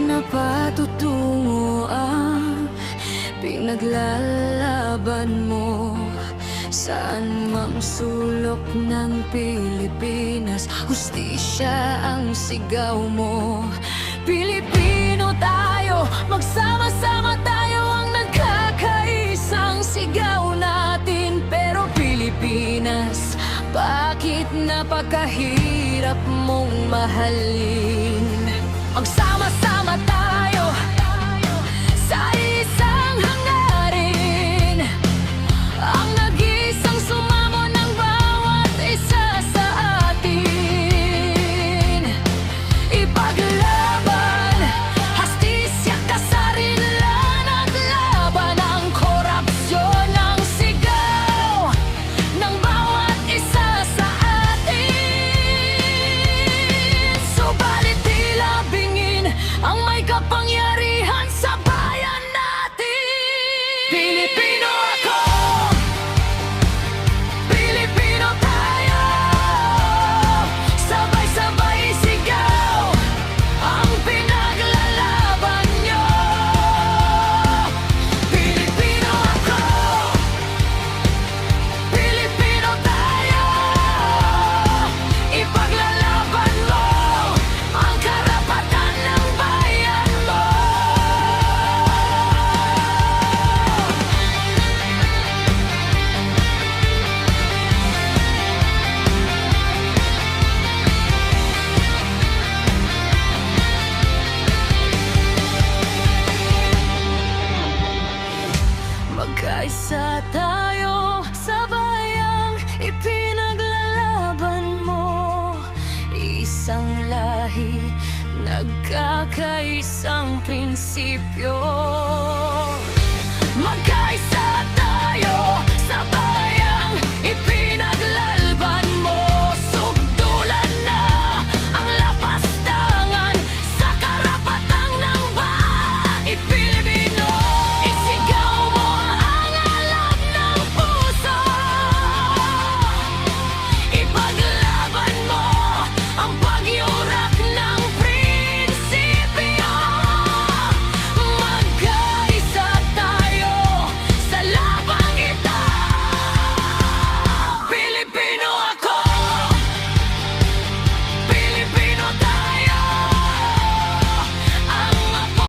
na patutungo ang pinaglalaban mo. Saan mang sulok ng Pilipinas, hustisya ang sigaw mo. Pilipino tayo, magsama-sama tayo, ang nagkakaisang sigaw natin. Pero Pilipinas, bakit napakahirap mong mahalin? Magsama-sama tayo sa isang hangarin, ang nag-iisang sumamo ng bawat isa sa atin. Ipaglaban, hastisya, kasarinlan at laban ang korupsyon, ang sigaw ng bawat isa sa atin. Subalit tila bingin ang may kapangyarihan sa bayan natin. Pilipino ako, Pilipino tayo, sabay-sabay sigaw ang pinaglalaban nyo. Pilipino ako, Pilipino tayo, ipaglalaban mo ang karapatan ng bayan mo. Magkaisa tayo sa bayang ipinaglalaban mo. Isang lahi, nagkakaisang prinsipyo.